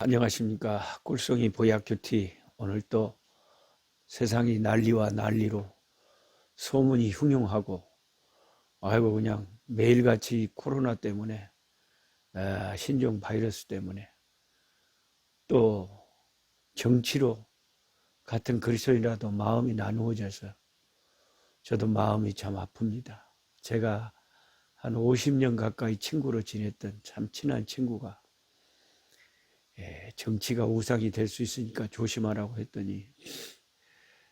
안녕하십니까. 꿀송이 보약큐티. 오늘 또 세상이 난리와 난리로 소문이 흉흉하고, 아이고 그냥 매일같이 코로나 때문에, 신종 바이러스 때문에, 또 정치로 같은 그리스도인이라도 마음이 나누어져서 저도 마음이 참 아픕니다. 제가 한 50년 가까이 친구로 지냈던 참 친한 친구가 정치가 우상이 될 수 있으니까 조심하라고 했더니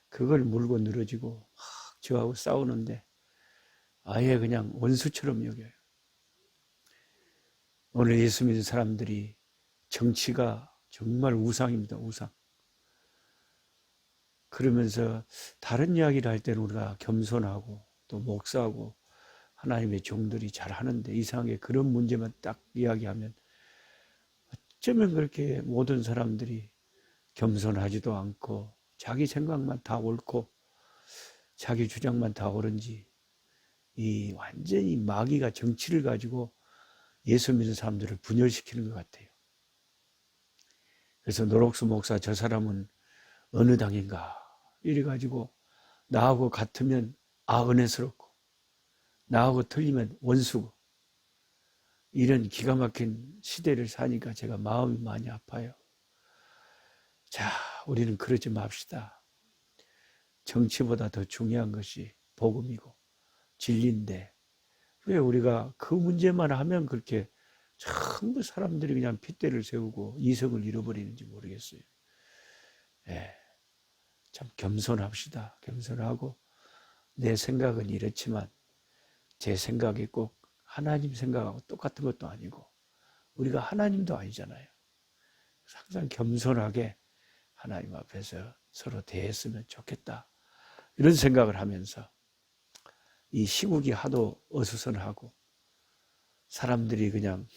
그걸 물고 늘어지고 막 저하고 싸우는데 아예 그냥 원수처럼 여겨요. 오늘 예수 믿는 사람들이 정치가 정말 우상입니다. 우상. 그러면서 다른 이야기를 할 때는 우리가 겸손하고 또 목사하고 하나님의 종들이 잘 하는데 이상하게 그런 문제만 딱 이야기하면 어쩌면 그렇게 모든 사람들이 겸손하지도 않고 자기 생각만 다 옳고 자기 주장만 다 옳은지 이 완전히 마귀가 정치를 가지고 예수 믿는 사람들을 분열시키는 것 같아요. 그래서 노록수 목사 저 사람은 어느 당인가 이래가지고 나하고 같으면 은혜스럽고 나하고 틀리면 원수고 이런 기가 막힌 시대를 사니까 제가 마음이 많이 아파요. 자, 우리는 그러지 맙시다. 정치보다 더 중요한 것이 복음이고 진리인데 왜 우리가 그 문제만 하면 그렇게 전부 사람들이 그냥 핏대를 세우고 이성을 잃어버리는지 모르겠어요. 참 겸손합시다. 겸손하고 내 생각은 이렇지만 제 생각이 꼭 하나님 생각하고 똑같은 것도 아니고 우리가 하나님도 아니잖아요. 항상 겸손하게 하나님 앞에서 서로 대했으면 좋겠다. 이런 생각을 하면서 이 시국이 하도 어수선하고 사람들이 그냥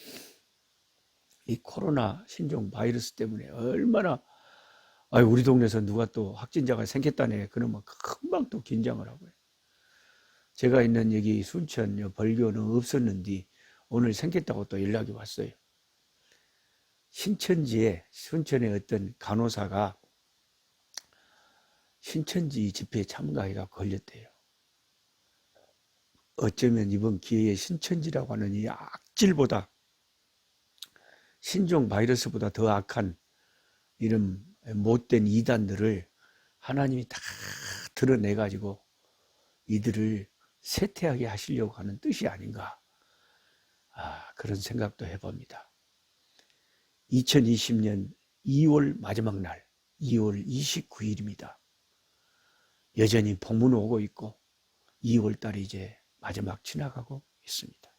이 코로나 신종 바이러스 때문에 얼마나 우리 동네에서 누가 또 확진자가 생겼다네 그러면 금방 또 긴장을 하고요. 제가 있는 여기 순천 벌교는 없었는데 오늘 생겼다고 또 연락이 왔어요. 순천의 어떤 간호사가 신천지 집회에 참가해가 걸렸대요. 어쩌면 이번 기회에 신천지라고 하는 이 악질보다 신종 바이러스보다 더 악한 이런 못된 이단들을 하나님이 다 드러내가지고 이들을 쇠퇴하게 하시려고 하는 뜻이 아닌가 그런 생각도 해봅니다. 2020년 2월 마지막 날 2월 29일입니다. 여전히 봄은 오고 있고 2월달이 이제 마지막 지나가고 있습니다.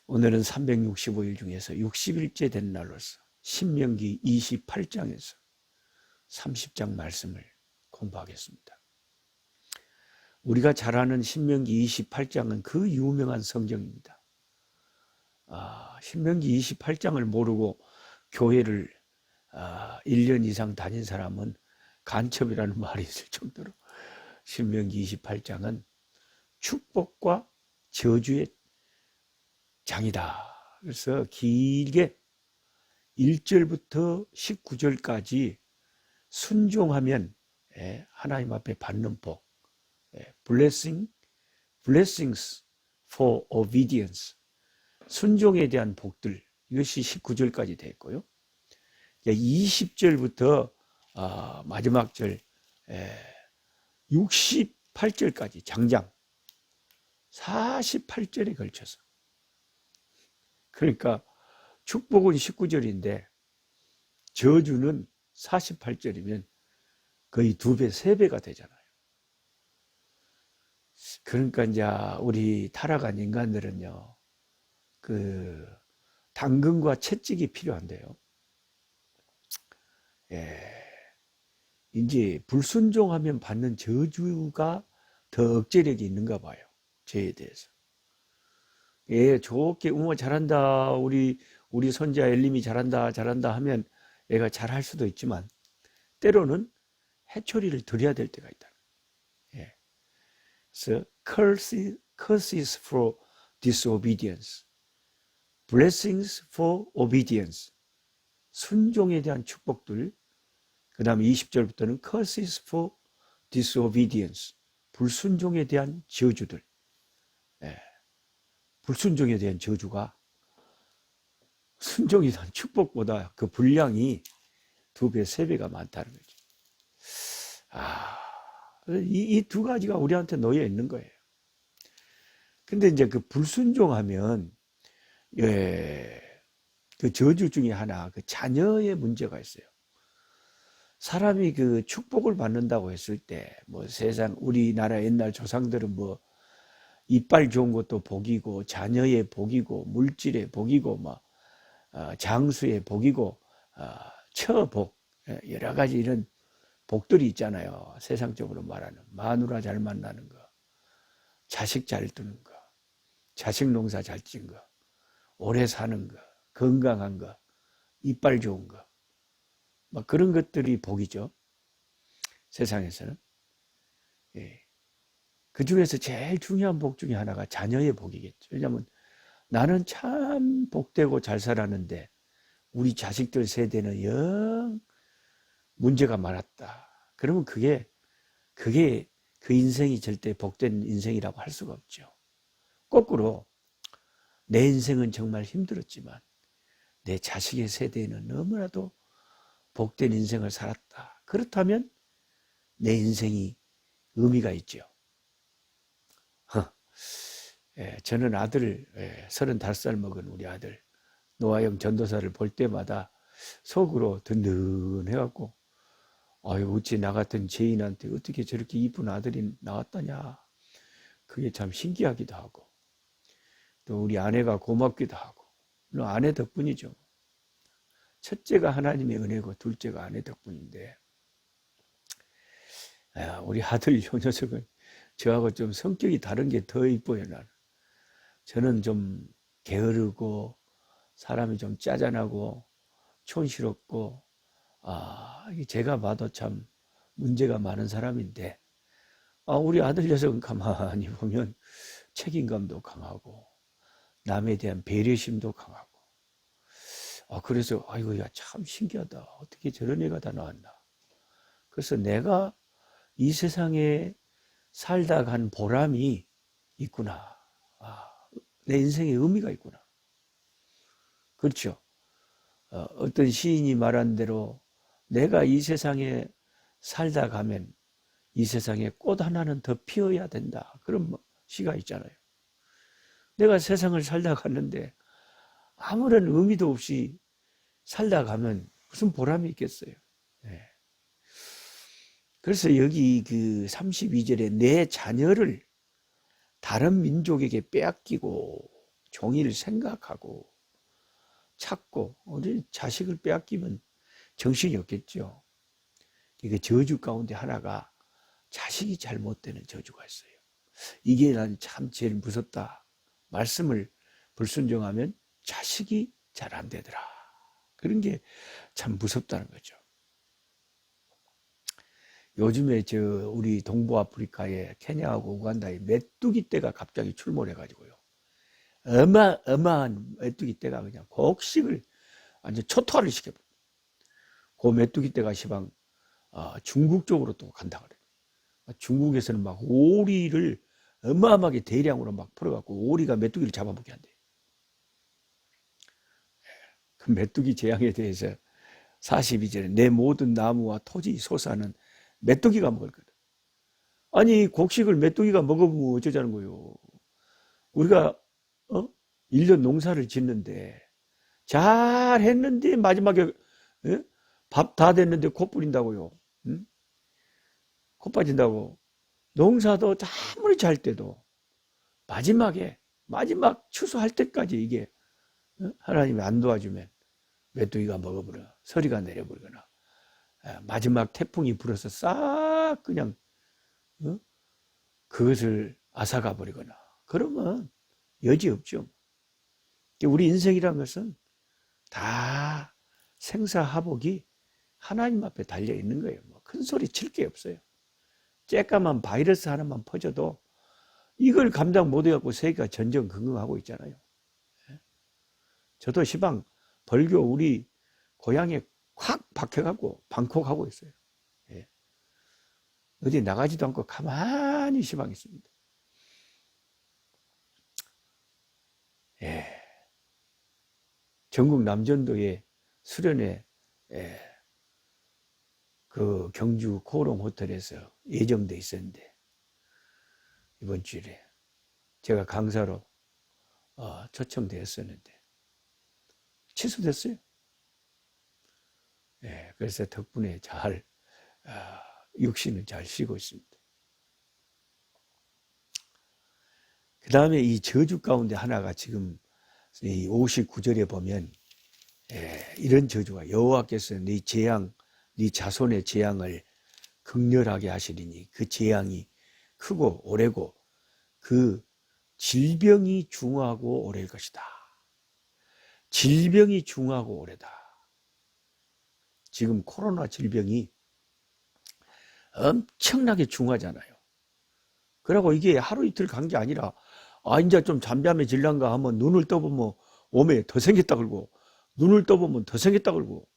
오늘은 365일 중에서 60일째 된 날로서 신명기 28장에서 30장 말씀을 공부하겠습니다. 우리가 잘 아는 신명기 28장은 그 유명한 성경입니다. 신명기 28장을 모르고 교회를 1년 이상 다닌 사람은 간첩이라는 말이 있을 정도로 신명기 28장은 축복과 저주의 장이다. 그래서 길게 1절부터 19절까지 순종하면 하나님 앞에 받는 복, blessings for obedience, 순종에 대한 복들, 이것이 19절까지 되어 있고요. 20절부터 마지막 절 68절까지 장장 48절에 걸쳐서, 그러니까 축복은 19절인데 저주는 48절이면 거의 2배, 3배가 되잖아요. 그러니까 이제 우리 타락한 인간들은요, 그 당근과 채찍이 필요한데요. 이제 불순종하면 받는 저주가 더 억제력이 있는가 봐요. 죄에 대해서. 좋게 잘한다. 우리 손자 엘림이 잘한다 하면 애가 잘할 수도 있지만 때로는 해초리를 드려야 될 때가 있다. 그래서 curses for disobedience, blessings for obedience. 순종에 대한 축복들, 그 다음에 20절부터는 curses for disobedience, 불순종에 대한 저주들. 예, 불순종에 대한 저주가 순종에 대한 축복보다 그 분량이 2배, 3배가 많다는 거죠. 이 두 가지가 우리한테 놓여 있는 거예요. 근데 이제 그 불순종하면, 그 저주 중에 하나, 그 자녀의 문제가 있어요. 사람이 그 축복을 받는다고 했을 때, 뭐 세상, 우리나라 옛날 조상들은 뭐, 이빨 좋은 것도 복이고, 자녀의 복이고, 물질의 복이고, 뭐, 장수의 복이고, 처복, 여러 가지 이런 복들이 있잖아요. 세상적으로 말하는. 마누라 잘 만나는 거, 자식 잘 두는 거, 자식 농사 잘 짓는 거, 오래 사는 거, 건강한 거, 이빨 좋은 거. 막 그런 것들이 복이죠. 세상에서는. 예. 그 중에서 제일 중요한 복 중에 하나가 자녀의 복이겠죠. 왜냐하면 나는 참 복되고 잘 살았는데 우리 자식들 세대는 영 문제가 많았다. 그러면 그게 그 인생이 절대 복된 인생이라고 할 수가 없죠. 거꾸로 내 인생은 정말 힘들었지만 내 자식의 세대에는 너무나도 복된 인생을 살았다. 그렇다면 내 인생이 의미가 있죠. 저는 아들, 35살 먹은 우리 아들 노아영 전도사를 볼 때마다 속으로 든든해갖고 어찌 나 같은 죄인한테 어떻게 저렇게 이쁜 아들이 나왔다냐. 그게 참 신기하기도 하고 또 우리 아내가 고맙기도 하고 물론 아내 덕분이죠. 첫째가 하나님의 은혜고 둘째가 아내 덕분인데 우리 아들 요 녀석은 저하고 좀 성격이 다른 게 더 이뻐요. 나는. 저는 좀 게으르고 사람이 좀 짜잔하고 촌스럽고 제가 봐도 참 문제가 많은 사람인데 우리 아들 녀석은 가만히 보면 책임감도 강하고 남에 대한 배려심도 강하고 그래서 아이고 야 참 신기하다. 어떻게 저런 애가 다 나왔나. 그래서 내가 이 세상에 살다 간 보람이 있구나. 내 인생에 의미가 있구나. 그렇죠. 어떤 시인이 말한 대로 내가 이 세상에 살다 가면 이 세상에 꽃 하나는 더 피어야 된다. 그런 시가 있잖아요. 내가 세상을 살다 갔는데 아무런 의미도 없이 살다 가면 무슨 보람이 있겠어요. 네. 그래서 여기 그 32절에 내 자녀를 다른 민족에게 빼앗기고 종일 생각하고 찾고 우리 자식을 빼앗기면 정신이 없겠죠. 이게 저주 가운데 하나가 자식이 잘못되는 저주가 있어요. 이게 난 참 제일 무섭다. 말씀을 불순종하면 자식이 잘 안 되더라. 그런 게 참 무섭다는 거죠. 요즘에 우리 동부 아프리카에 케냐하고 우간다에 메뚜기 떼가 갑자기 출몰해가지고요. 어마어마한 메뚜기 떼가 그냥 곡식을 완전 초토화를 시켜버려요. 그 메뚜기 떼가 시방 중국 쪽으로 또 간다 그래요. 중국에서는 막 오리를 어마어마하게 대량으로 막 풀어갖고 오리가 메뚜기를 잡아먹게 한대요. 그 메뚜기 재앙에 대해서 42절에 내 모든 나무와 토지 소사는 메뚜기가 먹을 거다. 아니 곡식을 메뚜기가 먹으면 어쩌자는 거예요. 우리가 1년 농사를 짓는데 잘 했는데 마지막에 밥 다 됐는데 코 뿌린다고요. 응? 코 빠진다고. 농사도 아무리 잘 때도 마지막 추수할 때까지 이게 하나님이 안 도와주면 메뚜기가 먹어버려 서리가 내려버리거나 마지막 태풍이 불어서 싹 그냥 그것을 앗아가 버리거나 그러면 여지없죠. 우리 인생이란 것은 다 생사화복이 하나님 앞에 달려 있는 거예요. 큰 소리 칠 게 없어요. 쬐까만 바이러스 하나만 퍼져도 이걸 감당 못해갖고 세계가 전전긍긍하고 있잖아요. 저도 시방 벌교 우리 고향에 확 박혀가고 방콕하고 있어요. 예. 어디 나가지도 않고 가만히 시방 있습니다. 예. 전국 남전도에 수련회, 예, 그 경주 코오롱 호텔에서 예정돼 있었는데 이번 주일에 제가 강사로 초청되었었는데 취소됐어요. 예, 그래서 덕분에 잘 육신은 잘 쉬고 있습니다. 그 다음에 이 저주 가운데 하나가 지금 이 59절에 보면 이런 저주가 여호와께서 네 재앙, 네 자손의 재앙을 극렬하게 하시리니 그 재앙이 크고 오래고 그 질병이 중하고 오래일 것이다. 질병이 중하고 오래다. 지금 코로나 질병이 엄청나게 중하잖아요. 그리고 이게 하루 이틀 간 게 아니라 이제 좀 잠잠해질란가 하면 눈을 떠보면 몸에 더 생겼다 그러고 눈을 떠보면 더 생겼다 그러고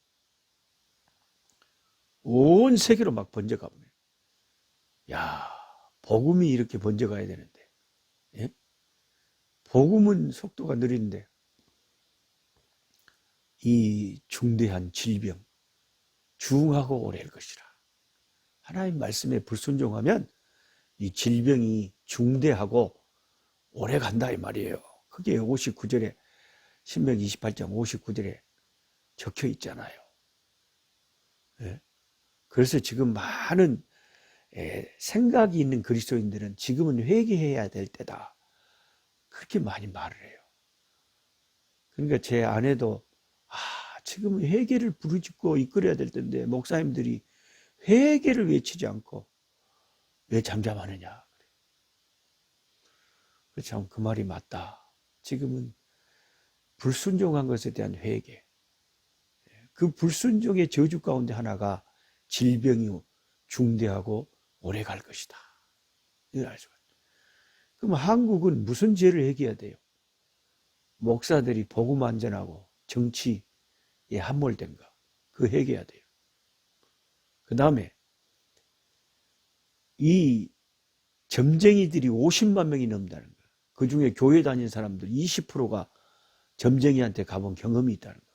온 세계로 막 번져가 버려요. 야, 복음이 이렇게 번져가야 되는데, 예? 복음은 속도가 느린데 이 중대한 질병, 중하고 오래일 것이라. 하나님 말씀에 불순종하면 이 질병이 중대하고 오래 간다 이 말이에요. 그게 59절에 신명 28장 59절에 적혀 있잖아요. 예? 그래서 지금 많은 생각이 있는 그리스도인들은 지금은 회개해야 될 때다. 그렇게 많이 말을 해요. 그러니까 제 아내도 지금은 회개를 부르짖고 이끌어야 될 텐데 목사님들이 회개를 외치지 않고 왜 잠잠하느냐. 참 그 말이 맞다. 지금은 불순종한 것에 대한 회개. 그 불순종의 저주 가운데 하나가 질병이 중대하고 오래 갈 것이다. 이걸 알 수가 있어요. 그럼 한국은 무슨 죄를 회개해야 돼요? 목사들이 복음 안전하고 정치에 함몰된 거. 그거 회개해야 돼요. 그 다음에 이 점쟁이들이 50만 명이 넘는다는 거예요. 그 중에 교회 다니는 사람들 20%가 점쟁이한테 가본 경험이 있다는 거예요.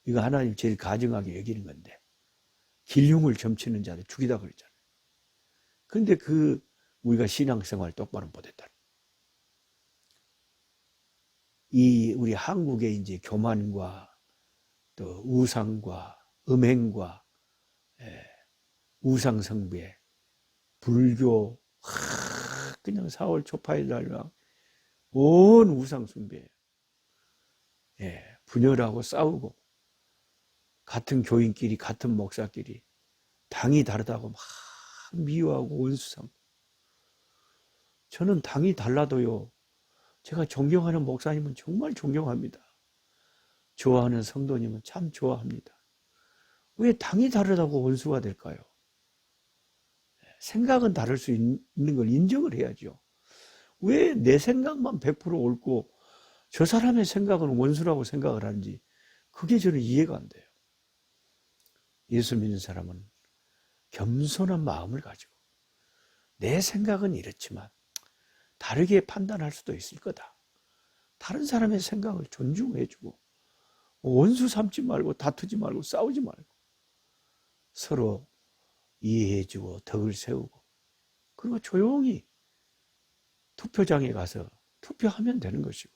이거 하나님 제일 가증하게 여기는 건데 길흉을 점치는 자들 죽이다 그랬잖아요. 그런데 우리가 신앙생활 똑바로 못했다는 거예요. 이 우리 한국의 이제 교만과 또 우상과 음행과 우상숭배, 불교, 그냥 4월 초파일 날랑 온 우상숭배, 분열하고 싸우고 같은 교인끼리 같은 목사끼리 당이 다르다고 막 미워하고 원수삼고. 저는 당이 달라도요, 제가 존경하는 목사님은 정말 존경합니다. 좋아하는 성도님은 참 좋아합니다. 왜 당이 다르다고 원수가 될까요? 생각은 다를 수 있는 걸 인정을 해야죠. 왜 내 생각만 100% 옳고 저 사람의 생각은 원수라고 생각을 하는지 그게 저는 이해가 안 돼요. 예수 믿는 사람은 겸손한 마음을 가지고 내 생각은 이렇지만 다르게 판단할 수도 있을 거다. 다른 사람의 생각을 존중해주고 원수 삼지 말고 다투지 말고 싸우지 말고 서로 이해해주고 덕을 세우고 그리고 조용히 투표장에 가서 투표하면 되는 것이고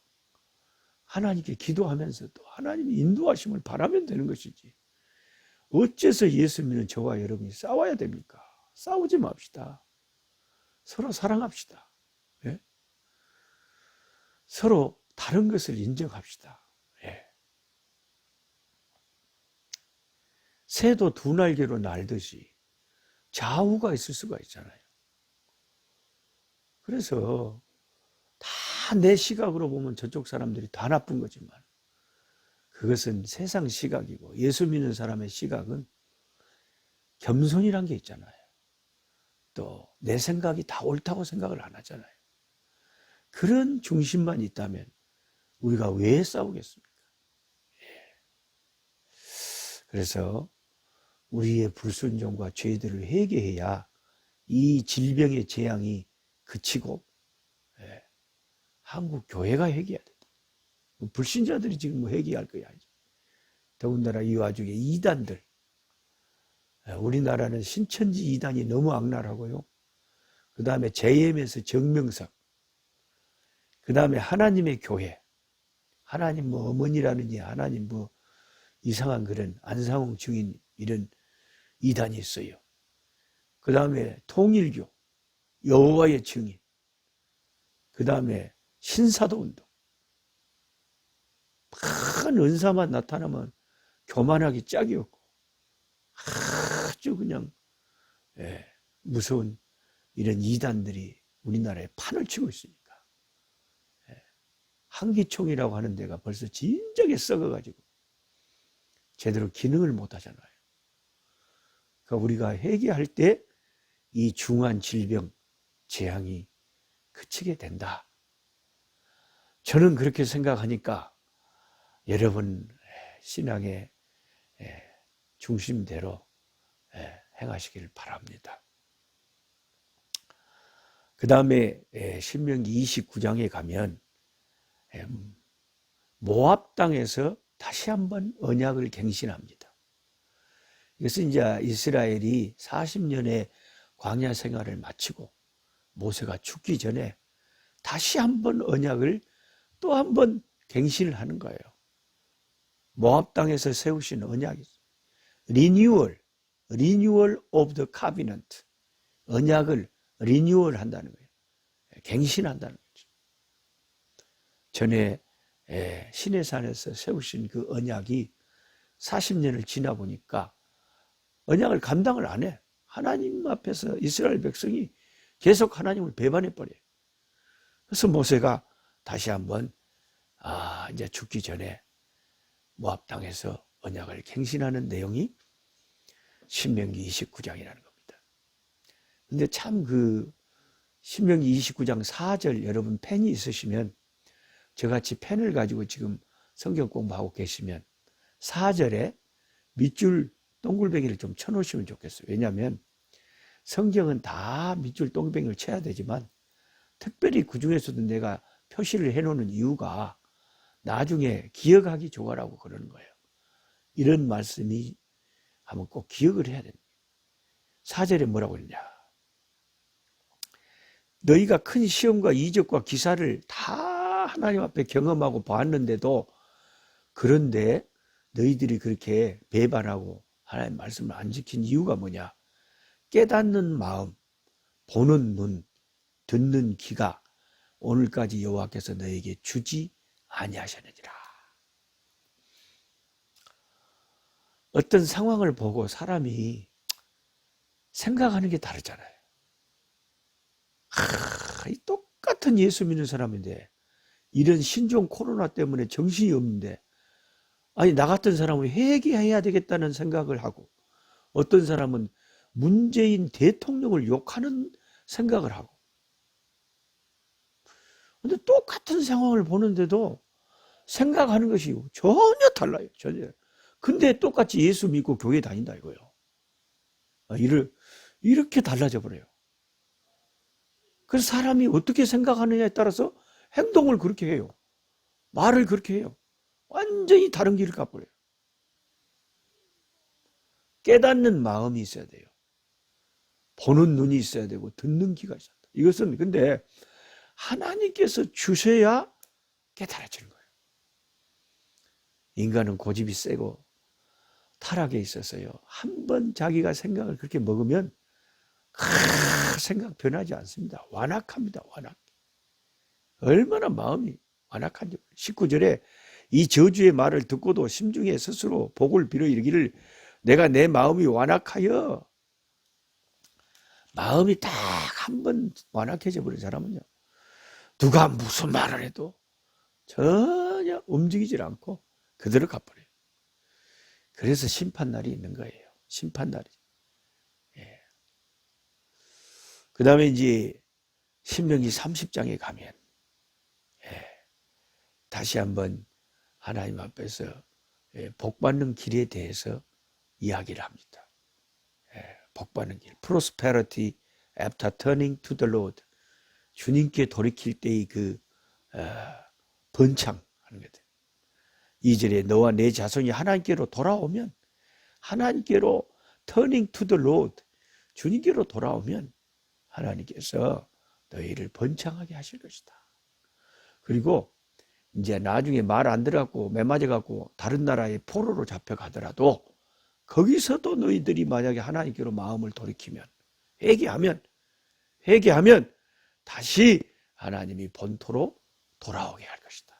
하나님께 기도하면서 또 하나님의 인도하심을 바라면 되는 것이지 어째서 예수 믿는 저와 여러분이 싸워야 됩니까? 싸우지 맙시다. 서로 사랑합시다. 예? 서로 다른 것을 인정합시다. 예. 새도 두 날개로 날듯이 좌우가 있을 수가 있잖아요. 그래서 다 내 시각으로 보면 저쪽 사람들이 다 나쁜 거지만 그것은 세상 시각이고 예수 믿는 사람의 시각은 겸손이란 게 있잖아요. 또 내 생각이 다 옳다고 생각을 안 하잖아요. 그런 중심만 있다면 우리가 왜 싸우겠습니까? 그래서 우리의 불순종과 죄들을 회개해야 이 질병의 재앙이 그치고 한국 교회가 회개해야 된다. 불신자들이 지금 뭐 회개할 거야. 더군다나 이 와중에 이단들, 우리나라는 신천지 이단이 너무 악랄하고요. 그 다음에 JM에서 정명석, 그 다음에 하나님의 교회, 하나님 뭐 어머니라느니 하나님 뭐 이상한 그런 안상홍 증인 이런 이단이 있어요. 그 다음에 통일교, 여호와의 증인, 그 다음에 신사도 운동. 큰 은사만 나타나면 교만하기 짝이 없고 아주 그냥 무서운 이런 이단들이 우리나라에 판을 치고 있으니까 한기총이라고 하는 데가 벌써 진작에 썩어가지고 제대로 기능을 못하잖아요. 그러니까 우리가 회개할 때 이 중한 질병 재앙이 그치게 된다. 저는 그렇게 생각하니까 여러분 신앙의 중심대로 행하시길 바랍니다. 그 다음에 신명기 29장에 가면 모압 땅에서 다시 한번 언약을 갱신합니다. 이것은 이제 이스라엘이 40년의 광야 생활을 마치고 모세가 죽기 전에 다시 한번 언약을 또 한번 갱신을 하는 거예요. 모압 땅에서 세우신 언약이 리뉴얼 of the covenant, 언약을 리뉴얼 한다는 거예요. 갱신한다는 거죠. 전에 시내산에서 세우신 그 언약이 40년을 지나 보니까 언약을 감당을 안 해. 하나님 앞에서 이스라엘 백성이 계속 하나님을 배반해버려요. 그래서 모세가 다시 한번 이제 죽기 전에 모압 땅에서 언약을 갱신하는 내용이 신명기 29장이라는 겁니다. 근데 참 그 신명기 29장 4절 여러분 펜이 있으시면 저같이 펜을 가지고 지금 성경 공부하고 계시면 4절에 밑줄 동글뱅이를 좀 쳐놓으시면 좋겠어요. 왜냐하면 성경은 다 밑줄 동글뱅이를 쳐야 되지만 특별히 그 중에서도 내가 표시를 해놓는 이유가 나중에 기억하기 좋아라고 그러는 거예요. 이런 말씀이 하면 꼭 기억을 해야 됩니다. 4절에 뭐라고 했냐. 너희가 큰 시험과 이적과 기사를 다 하나님 앞에 경험하고 봤는데도 그런데 너희들이 그렇게 배반하고 하나님 말씀을 안 지킨 이유가 뭐냐. 깨닫는 마음, 보는 눈, 듣는 귀가 오늘까지 여호와께서 너에게 주지 아니하셨느니라. 어떤 상황을 보고 사람이 생각하는 게 다르잖아요. 이 똑같은 예수 믿는 사람인데 이런 신종 코로나 때문에 정신이 없는데 아니 나 같은 사람은 회개해야 되겠다는 생각을 하고 어떤 사람은 문재인 대통령을 욕하는 생각을 하고 근데 똑같은 상황을 보는데도 생각하는 것이 전혀 달라요. 전혀. 근데 똑같이 예수 믿고 교회 다닌다 이거예요. 이렇게 달라져 버려요. 그래서 사람이 어떻게 생각하느냐에 따라서 행동을 그렇게 해요. 말을 그렇게 해요. 완전히 다른 길을 가버려요. 깨닫는 마음이 있어야 돼요. 보는 눈이 있어야 되고 듣는 귀가 있어야 돼요. 이것은 근데 하나님께서 주셔야 깨달아지는 거예요. 인간은 고집이 세고 타락에 있어서요. 한번 자기가 생각을 그렇게 먹으면 생각 변하지 않습니다. 완악합니다. 완악. 얼마나 마음이 완악한지. 19절에 이 저주의 말을 듣고도 심중에 스스로 복을 빌어 이르기를 내가 내 마음이 완악하여. 마음이 딱 한 번 완악해져 버린 사람은요. 누가 무슨 말을 해도 전혀 움직이질 않고 그대로 가버려요. 그래서 심판날이 있는 거예요. 심판날이. 예. 그 다음에 이제 신명기 30장에 가면 다시 한번 하나님 앞에서 복받는 길에 대해서 이야기를 합니다. 복받는 길. Prosperity after turning to the Lord. 주님께 돌이킬 때의 그 번창하는 거죠. 2절에 너와 내 자손이 하나님께로 돌아오면, 하나님께로 turning to the Lord, 주님께로 돌아오면 하나님께서 너희를 번창하게 하실 것이다. 그리고 이제 나중에 말 안 들어갖고 매맞아갖고 다른 나라의 포로로 잡혀가더라도 거기서도 너희들이 만약에 하나님께로 마음을 돌이키면, 회개하면 다시 하나님이 본토로 돌아오게 할 것이다.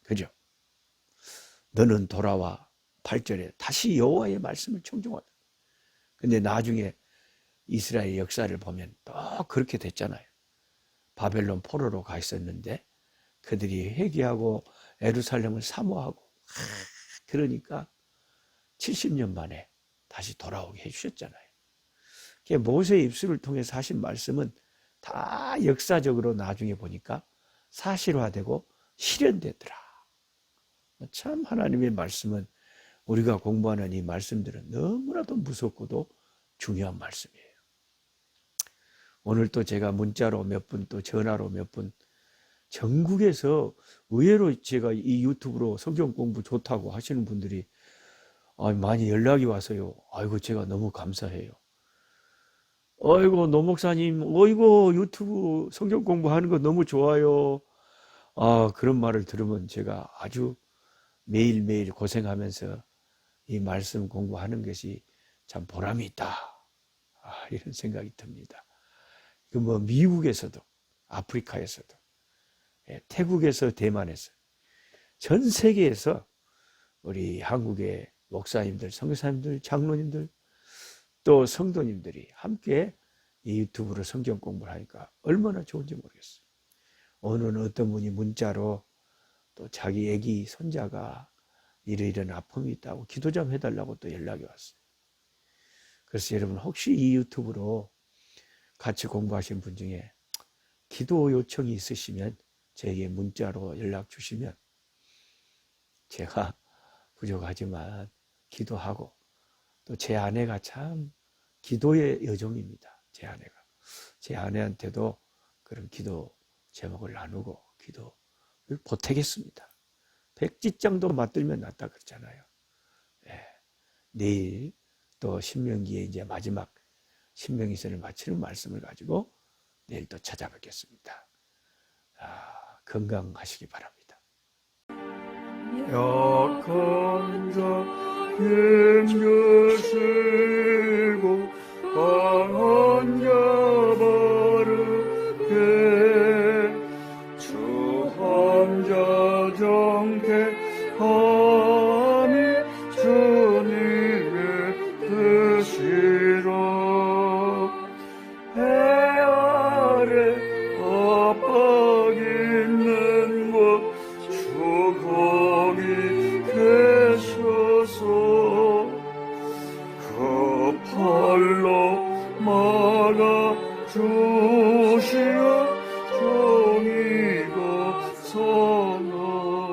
그죠? 너는 돌아와. 8절에 다시 여호와의 말씀을 청종하다. 근데 나중에 이스라엘 역사를 보면 또 그렇게 됐잖아요. 바벨론 포로로 가 있었는데 그들이 회개하고 예루살렘을 사모하고, 그러니까 70년 만에 다시 돌아오게 해주셨잖아요. 모세의 입술을 통해서 하신 말씀은 다 역사적으로 나중에 보니까 사실화되고 실현되더라. 참 하나님의 말씀은, 우리가 공부하는 이 말씀들은 너무나도 무섭고도 중요한 말씀이에요. 오늘 또 제가 문자로 몇 분, 또 전화로 몇 분, 전국에서 의외로 제가 이 유튜브로 성경 공부 좋다고 하시는 분들이 많이 연락이 와서요. 아이고, 제가 너무 감사해요. 아이고, 노 목사님, 아이고, 유튜브 성경 공부하는 거 너무 좋아요. 그런 말을 들으면 제가 아주 매일매일 고생하면서 이 말씀 공부하는 것이 참 보람이 있다. 이런 생각이 듭니다. 미국에서도, 아프리카에서도, 태국에서, 대만에서, 전 세계에서 우리 한국의 목사님들, 선교사님들, 장로님들, 또 성도님들이 함께 이 유튜브로 성경 공부를 하니까 얼마나 좋은지 모르겠어요. 오늘은 어떤 분이 문자로 또 자기 애기 손자가 이런 아픔이 있다고 기도 좀 해달라고 또 연락이 왔어요. 그래서 여러분, 혹시 이 유튜브로 같이 공부하신 분 중에 기도 요청이 있으시면 저에게 문자로 연락 주시면 제가 부족하지만 기도하고, 또 제 아내가 참 기도의 여종입니다. 제 아내한테도 그런 기도 제목을 나누고 기도를 보태겠습니다. 백지장도 맞들면 낫다 그랬잖아요. 내일 또 신명기에 이제 마지막 신명기서를 마치는 말씀을 가지고 내일 또 찾아뵙겠습니다. 건강하시기 바랍니다. 약한 자 힘주시고 강한 자 바르게 추한 자 정택함이 주님의 뜻이라. 해 아래 압박 있는 곳 주 거기 계셔서 그 팔로 막아 주시어 정의가 선하